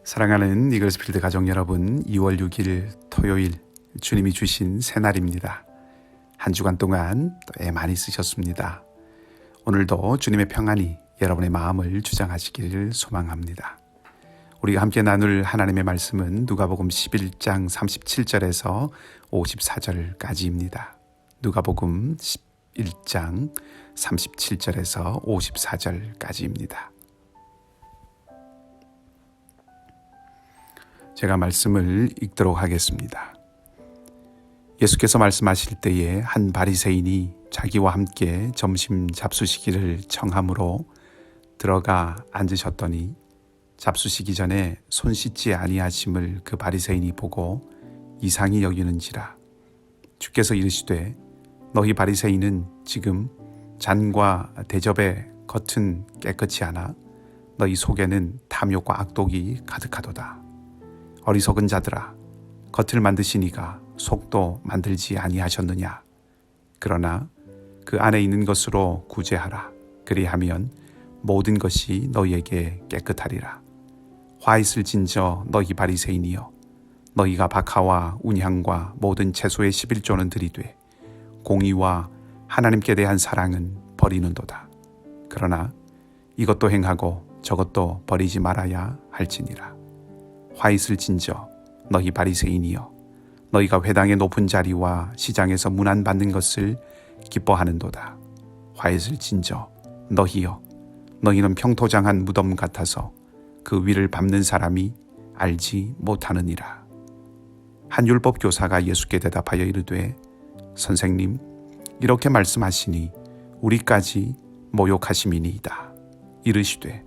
사랑하는 이글스필드 가족 여러분, 2월 6일 토요일 주님이 주신 새날입니다. 한 주간 동안 또 애 많이 쓰셨습니다. 오늘도 주님의 평안이 여러분의 마음을 주장하시기를 소망합니다. 우리가 함께 나눌 하나님의 말씀은 누가복음 11장 37절에서 54절까지입니다. 누가복음 11장 37절에서 54절까지입니다. 제가 말씀을 읽도록 하겠습니다. 예수께서 말씀하실 때에 한 바리새인이 자기와 함께 점심 잡수시기를 청함으로 들어가 앉으셨더니 잡수시기 전에 손 씻지 아니하심을 그 바리새인이 보고 이상히 여기는지라. 주께서 이르시되 너희 바리새인은 지금 잔과 대접의 겉은 깨끗이 하나 너희 속에는 탐욕과 악독이 가득하도다. 어리석은 자들아, 겉을 만드시니가 속도 만들지 아니하셨느냐. 그러나 그 안에 있는 것으로 구제하라. 그리하면 모든 것이 너희에게 깨끗하리라. 화 있을진저 너희 바리새인이여, 너희가 박하와 운향과 모든 채소의 11조는 들이되 공의와 하나님께 대한 사랑은 버리는도다. 그러나 이것도 행하고 저것도 버리지 말아야 할지니라. 화 있을진저 너희 바리새인이여, 너희가 회당의 높은 자리와 시장에서 문안받는 것을 기뻐하는도다. 화 있을진저 너희여, 너희는 평토장한 무덤 같아서 그 위를 밟는 사람이 알지 못하느니라. 한 율법 교사가 예수께 대답하여 이르되 선생님, 이렇게 말씀하시니 우리까지 모욕하심이니이다. 이르시되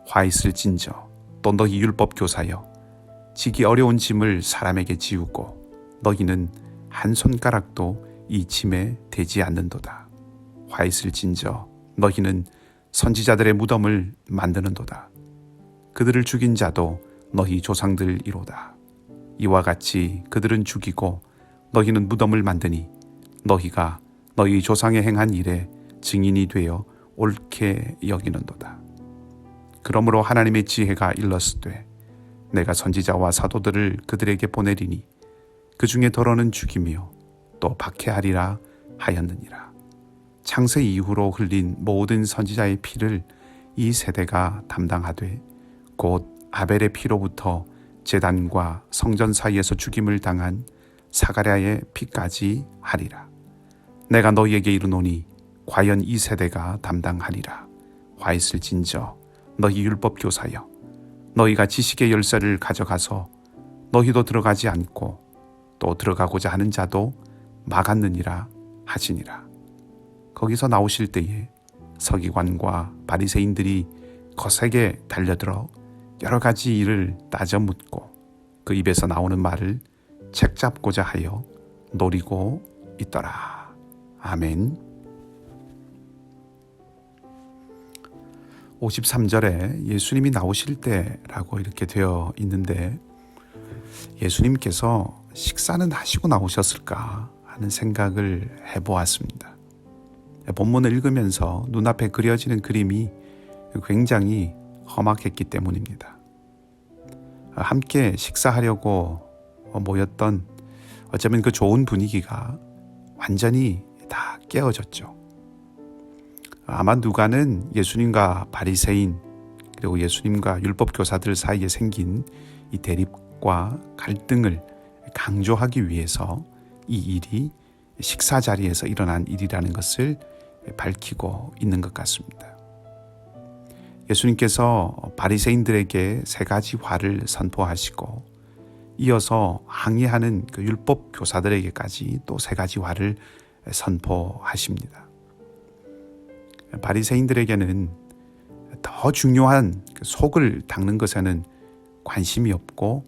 화 있을진저 또 너희 율법 교사여, 지기 어려운 짐을 사람에게 지우고 너희는 한 손가락도 이 짐에 대지 않는도다. 화 있을진저 너희는 선지자들의 무덤을 만드는도다. 그들을 죽인 자도 너희 조상들이로다. 이와 같이 그들은 죽이고 너희는 무덤을 만드니 너희가 너희 조상의 행한 일에 증인이 되어 옳게 여기는도다. 그러므로 하나님의 지혜가 일렀으되 내가 선지자와 사도들을 그들에게 보내리니 그 중에 더러는 죽이며 또 박해하리라 하였느니라. 창세 이후로 흘린 모든 선지자의 피를 이 세대가 담당하되 곧 아벨의 피로부터 제단과 성전 사이에서 죽임을 당한 사가랴의 피까지 하리라. 내가 너희에게 이르노니 과연 이 세대가 담당하리라. 화 있을진저 너희 율법 교사여, 너희가 지식의 열쇠를 가져가서 너희도 들어가지 않고 또 들어가고자 하는 자도 막았느니라 하시니라. 거기서 나오실 때에 서기관과 바리새인들이 거세게 달려들어 여러 가지 일을 따져 묻고 그 입에서 나오는 말을 책잡고자 하여 노리고 있더라. 아멘. 53절에 예수님이 나오실 때라고 이렇게 되어 있는데 예수님께서 식사는 하시고 나오셨을까 하는 생각을 해보았습니다. 본문을 읽으면서 눈앞에 그려지는 그림이 굉장히 험악했기 때문입니다. 함께 식사하려고 모였던 어쩌면 그 좋은 분위기가 완전히 다 깨어졌죠. 아마 누가는 예수님과 바리새인 그리고 예수님과 율법 교사들 사이에 생긴 이 대립과 갈등을 강조하기 위해서 이 일이 식사 자리에서 일어난 일이라는 것을 밝히고 있는 것 같습니다. 예수님께서 바리새인들에게 3가지 화를 선포하시고 이어서 항의하는 그 율법 교사들에게까지 또 3가지 화를 선포하십니다. 바리새인들에게는 더 중요한 속을 닦는 것에는 관심이 없고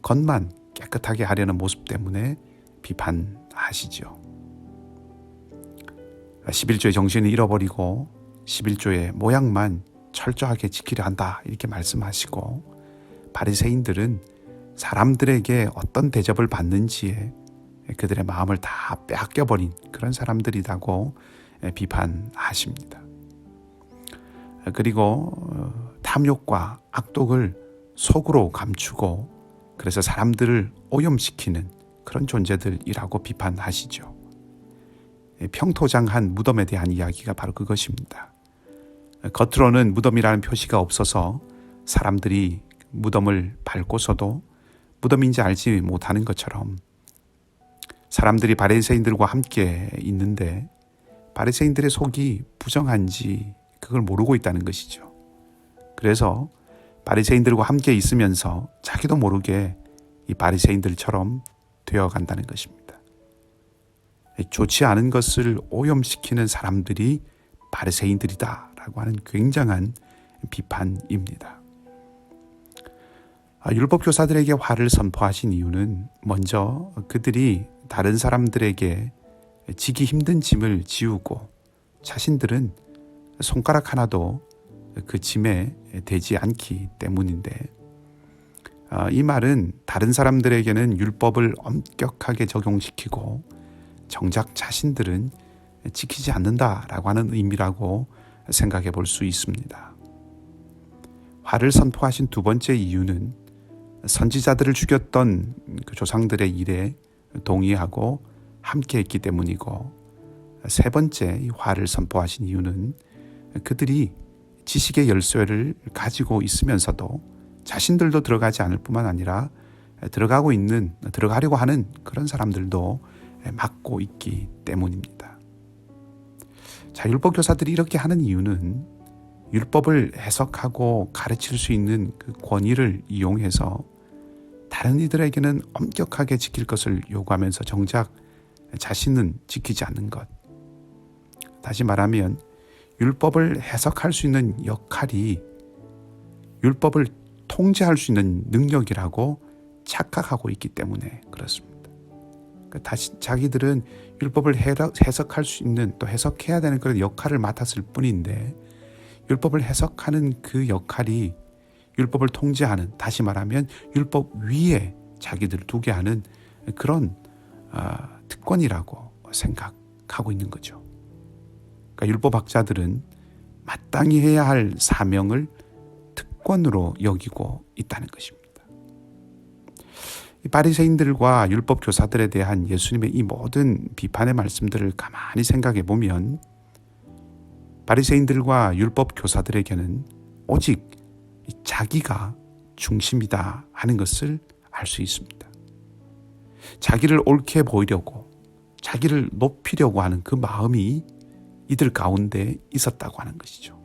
겉만 깨끗하게 하려는 모습 때문에 비판하시죠. 11조의 정신을 잃어버리고 11조의 모양만 철저하게 지키려 한다 이렇게 말씀하시고, 바리새인들은 사람들에게 어떤 대접을 받는지에 그들의 마음을 다 빼앗겨버린 그런 사람들이라고 비판하십니다. 그리고 탐욕과 악독을 속으로 감추고 그래서 사람들을 오염시키는 그런 존재들이라고 비판하시죠. 평토장한 무덤에 대한 이야기가 바로 그것입니다. 겉으로는 무덤이라는 표시가 없어서 사람들이 무덤을 밟고서도 무덤인지 알지 못하는 것처럼 사람들이 바리새인들과 함께 있는데 바리새인들의 속이 부정한지 그걸 모르고 있다는 것이죠. 그래서 바리새인들과 함께 있으면서 자기도 모르게 이 바리새인들처럼 되어간다는 것입니다. 좋지 않은 것을 오염시키는 사람들이 바리새인들이다라고 하는 굉장한 비판입니다. 율법 교사들에게 화를 선포하신 이유는 먼저 그들이 다른 사람들에게 지기 힘든 짐을 지우고 자신들은 손가락 하나도 그 짐에 대지 않기 때문인데, 이 말은 다른 사람들에게는 율법을 엄격하게 적용시키고 정작 자신들은 지키지 않는다라고 하는 의미라고 생각해 볼 수 있습니다. 화를 선포하신 두 번째 이유는 선지자들을 죽였던 그 조상들의 일에 동의하고 함께 했기 때문이고, 세 번째 이 화를 선포하신 이유는 그들이 지식의 열쇠를 가지고 있으면서도 자신들도 들어가지 않을 뿐만 아니라 들어가려고 하는 그런 사람들도 막고 있기 때문입니다. 자, 율법 교사들이 이렇게 하는 이유는 율법을 해석하고 가르칠 수 있는 그 권위를 이용해서 다른 이들에게는 엄격하게 지킬 것을 요구하면서 정작 자신은 지키지 않는 것. 다시 말하면 율법을 해석할 수 있는 역할이 율법을 통제할 수 있는 능력이라고 착각하고 있기 때문에 그렇습니다. 다시 자기들은 율법을 해석할 수 있는, 또 해석해야 되는 그런 역할을 맡았을 뿐인데, 율법을 해석하는 그 역할이 율법을 통제하는, 다시 말하면 율법 위에 자기들을 두게 하는 그런 특권이라고 생각하고 있는 거죠. 그러니까 율법학자들은 마땅히 해야 할 사명을 특권으로 여기고 있다는 것입니다. 이 바리새인들과 율법 교사들에 대한 예수님의 이 모든 비판의 말씀들을 가만히 생각해 보면 바리새인들과 율법 교사들에게는 오직 자기가 중심이다 하는 것을 알 수 있습니다. 자기를 옳게 보이려고, 자기를 높이려고 하는 그 마음이 이들 가운데 있었다고 하는 것이죠.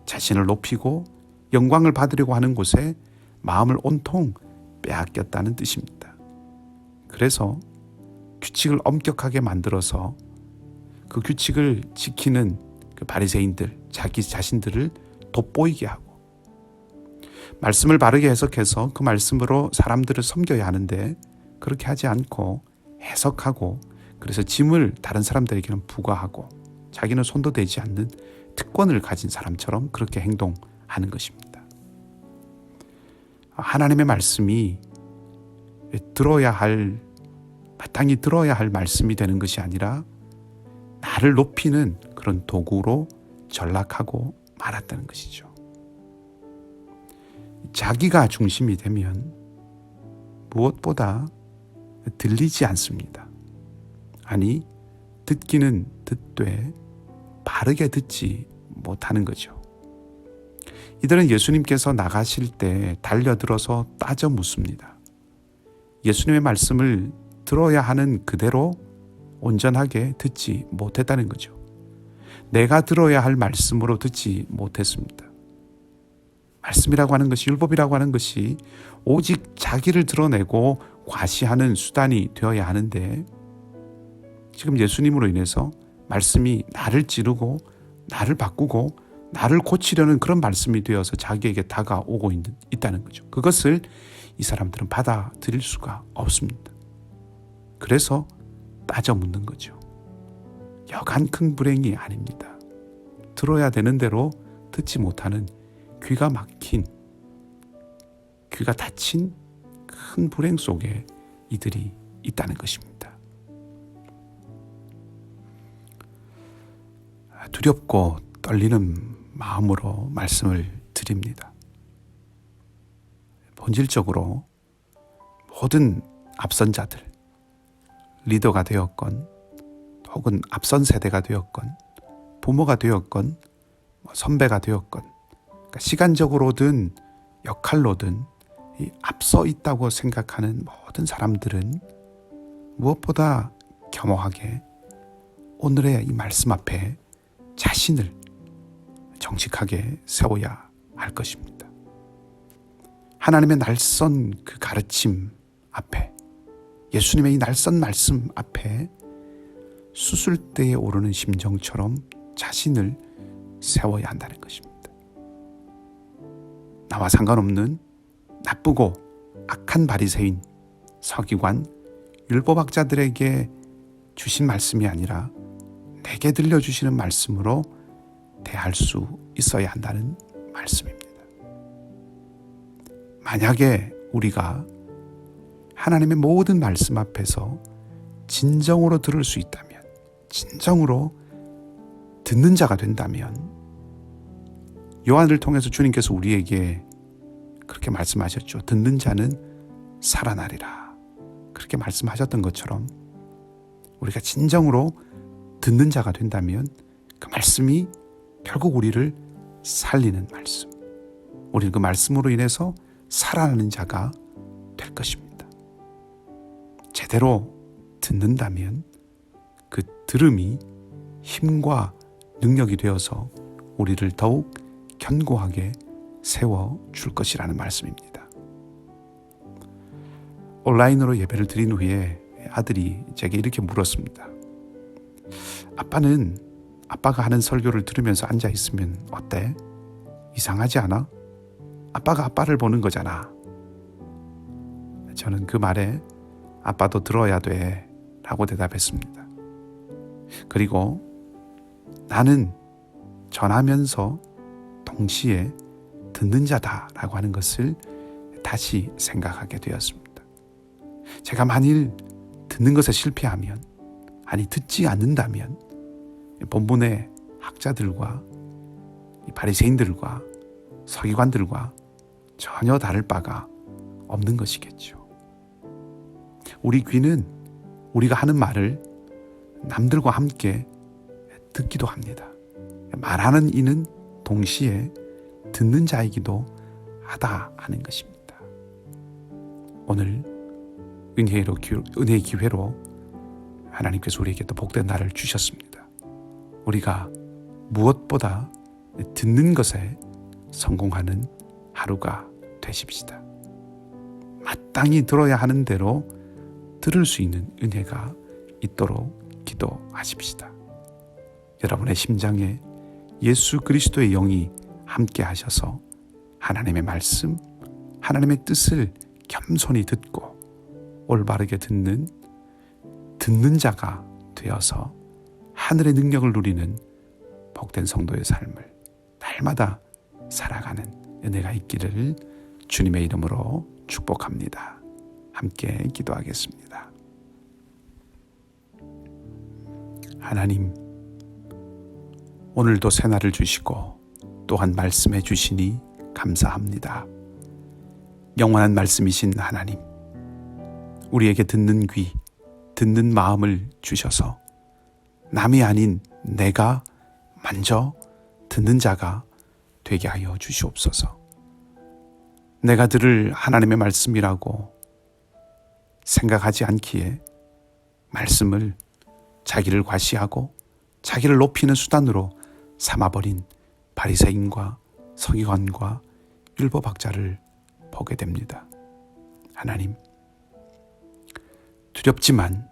자신을 높이고 영광을 받으려고 하는 곳에 마음을 온통 빼앗겼다는 뜻입니다. 그래서 규칙을 엄격하게 만들어서 그 규칙을 지키는 그 바리새인들, 자기 자신들을 돋보이게 하고, 말씀을 바르게 해석해서 그 말씀으로 사람들을 섬겨야 하는데 그렇게 하지 않고 해석하고, 그래서 짐을 다른 사람들에게는 부과하고 자기는 손도 대지 않는 특권을 가진 사람처럼 그렇게 행동하는 것입니다. 하나님의 말씀이 마땅히 들어야 할 말씀이 되는 것이 아니라 나를 높이는 그런 도구로 전락하고 말았다는 것이죠. 자기가 중심이 되면 무엇보다 들리지 않습니다. 아니, 듣기는 듣되 바르게 듣지 못하는 거죠. 이들은 예수님께서 나가실 때 달려들어서 따져 묻습니다. 예수님의 말씀을 들어야 하는 그대로 온전하게 듣지 못했다는 거죠. 내가 들어야 할 말씀으로 듣지 못했습니다. 말씀이라고 하는 것이, 율법이라고 하는 것이 오직 자기를 드러내고 과시하는 수단이 되어야 하는데, 지금 예수님으로 인해서 말씀이 나를 찌르고 나를 바꾸고 나를 고치려는 그런 말씀이 되어서 자기에게 다가오고 있다는 거죠. 그것을 이 사람들은 받아들일 수가 없습니다. 그래서 따져 묻는 거죠. 여간 큰 불행이 아닙니다. 들어야 되는 대로 듣지 못하는 귀가 막힌, 귀가 닫힌 큰 불행 속에 이들이 있다는 것입니다. 두렵고 떨리는 마음으로 말씀을 드립니다. 본질적으로 모든 앞선 자들, 리더가 되었건 혹은 앞선 세대가 되었건 부모가 되었건 선배가 되었건, 그러니까 시간적으로든 역할로든 이 앞서 있다고 생각하는 모든 사람들은 무엇보다 겸허하게 오늘의 이 말씀 앞에 자신을 정직하게 세워야 할 것입니다. 하나님의 날선 그 가르침 앞에, 예수님의 이 날선 말씀 앞에 수술대에 오르는 심정처럼 자신을 세워야 한다는 것입니다. 나와 상관없는 나쁘고 악한 바리새인, 서기관, 율법학자들에게 주신 말씀이 아니라 내게 들려주시는 말씀으로 대할 수 있어야 한다는 말씀입니다. 만약에 우리가 하나님의 모든 말씀 앞에서 진정으로 들을 수 있다면, 진정으로 듣는 자가 된다면, 요한을 통해서 주님께서 우리에게 그렇게 말씀하셨죠. 듣는 자는 살아나리라. 그렇게 말씀하셨던 것처럼 우리가 진정으로 듣는 자가 된다면 그 말씀이 결국 우리를 살리는 말씀, 우리는 그 말씀으로 인해서 살아나는 자가 될 것입니다. 제대로 듣는다면 그 들음이 힘과 능력이 되어서 우리를 더욱 견고하게 세워줄 것이라는 말씀입니다. 온라인으로 예배를 드린 후에 아들이 제게 이렇게 물었습니다. 아빠가 하는 설교를 들으면서 앉아있으면 어때? 이상하지 않아? 아빠가 아빠를 보는 거잖아. 저는 그 말에 아빠도 들어야 돼 라고 대답했습니다. 그리고 나는 전하면서 동시에 듣는 자다라고 하는 것을 다시 생각하게 되었습니다. 제가 만일 듣는 것에 실패하면, 아니 듣지 않는다면 본문의 학자들과 바리새인들과 서기관들과 전혀 다를 바가 없는 것이겠죠. 우리 귀는 우리가 하는 말을 남들과 함께 듣기도 합니다. 말하는 이는 동시에 듣는 자이기도 하다 하는 것입니다. 오늘 은혜의 기회로 하나님께서 우리에게 또 복된 날을 주셨습니다. 우리가 무엇보다 듣는 것에 성공하는 하루가 되십시다. 마땅히 들어야 하는 대로 들을 수 있는 은혜가 있도록 기도하십시다. 여러분의 심장에 예수 그리스도의 영이 함께 하셔서 하나님의 말씀, 하나님의 뜻을 겸손히 듣고 올바르게 듣는 자가 되어서 하늘의 능력을 누리는 복된 성도의 삶을 날마다 살아가는 은혜가 있기를 주님의 이름으로 축복합니다. 함께 기도하겠습니다. 하나님, 오늘도 새날을 주시고 또한 말씀해 주시니 감사합니다. 영원한 말씀이신 하나님, 우리에게 듣는 귀, 듣는 마음을 주셔서 남이 아닌 내가 먼저 듣는 자가 되게 하여 주시옵소서. 내가 들을 하나님의 말씀이라고 생각하지 않기에 말씀을 자기를 과시하고 자기를 높이는 수단으로 삼아버린 바리새인과 서기관과 율법학자를 보게 됩니다. 하나님, 두렵지만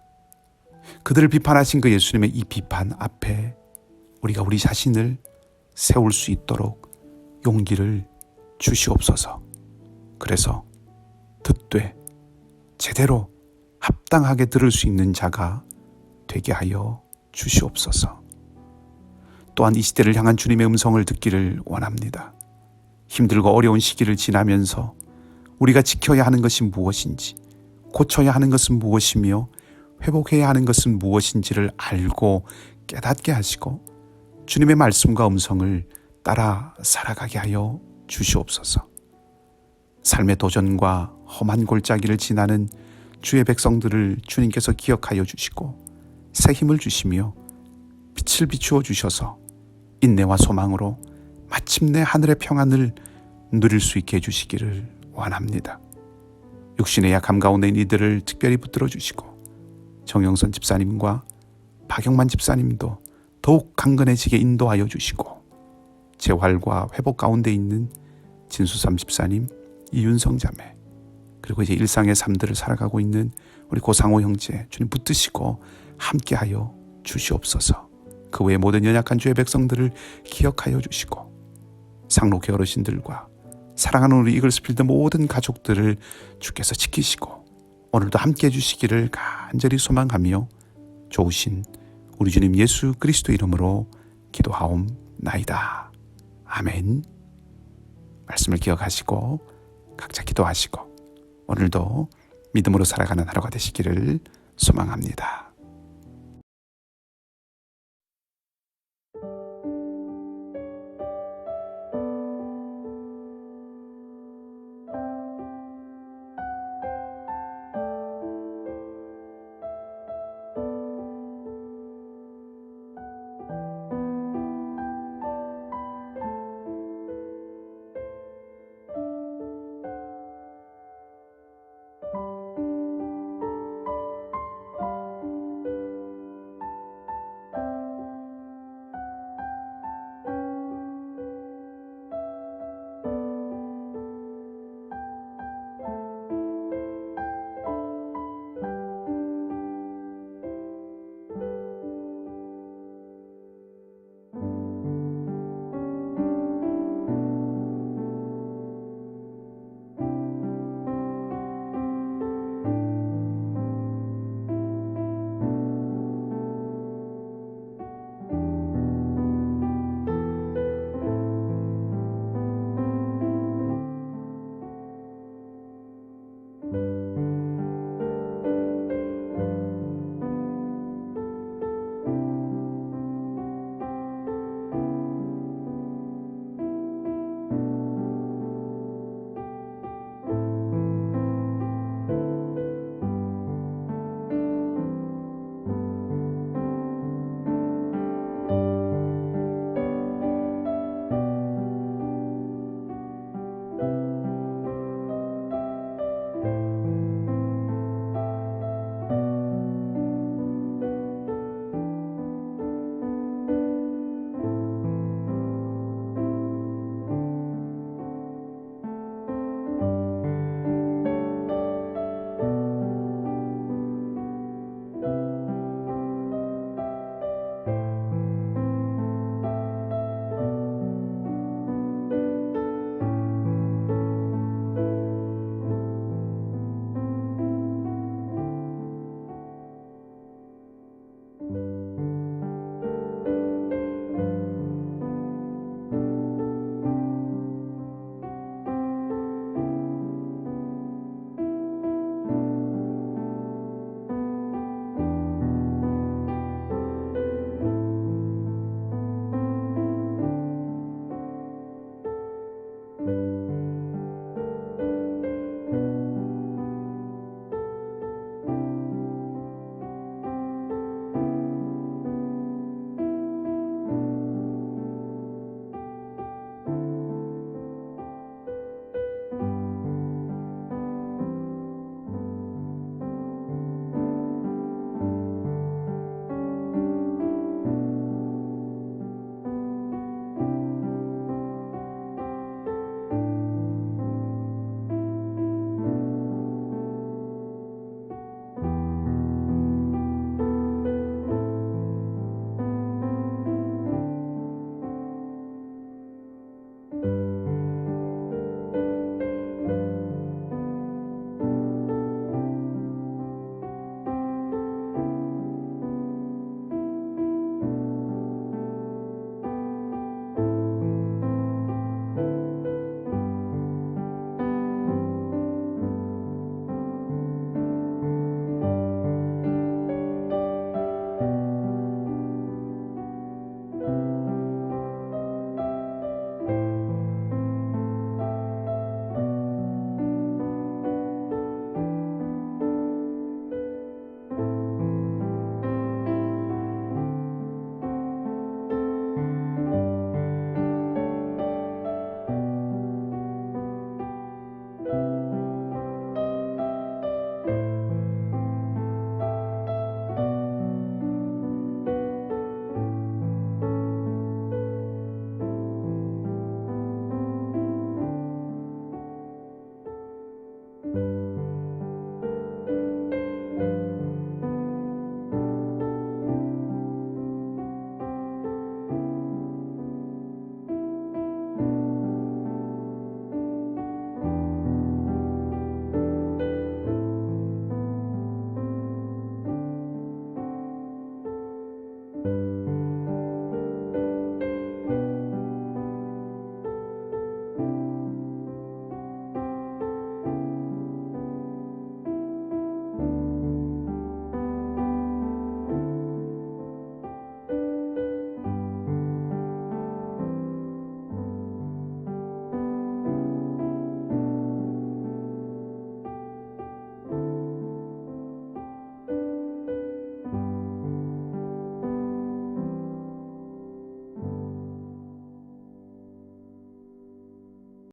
그들을 비판하신 그 예수님의 이 비판 앞에 우리가 우리 자신을 세울 수 있도록 용기를 주시옵소서. 그래서 듣되 제대로 합당하게 들을 수 있는 자가 되게 하여 주시옵소서. 또한 이 시대를 향한 주님의 음성을 듣기를 원합니다. 힘들고 어려운 시기를 지나면서 우리가 지켜야 하는 것이 무엇인지, 고쳐야 하는 것은 무엇이며 회복해야 하는 것은 무엇인지를 알고 깨닫게 하시고 주님의 말씀과 음성을 따라 살아가게 하여 주시옵소서. 삶의 도전과 험한 골짜기를 지나는 주의 백성들을 주님께서 기억하여 주시고 새 힘을 주시며 빛을 비추어 주셔서 인내와 소망으로 마침내 하늘의 평안을 누릴 수 있게 해주시기를 원합니다. 육신의 약함 가운데 이들을 특별히 붙들어 주시고 정영선 집사님과 박영만 집사님도 더욱 강건해지게 인도하여 주시고 재활과 회복 가운데 있는 진수삼 집사님, 이윤성 자매, 그리고 이제 일상의 삶들을 살아가고 있는 우리 고상호 형제 주님 붙드시고 함께하여 주시옵소서. 그 외의 모든 연약한 주의 백성들을 기억하여 주시고 상록회 어르신들과 사랑하는 우리 이글스필드 모든 가족들을 주께서 지키시고 오늘도 함께해 주시기를 간절히 소망하며 좋으신 우리 주님 예수 그리스도 이름으로 기도하옵나이다. 아멘. 말씀을 기억하시고 각자 기도하시고 오늘도 믿음으로 살아가는 하루가 되시기를 소망합니다.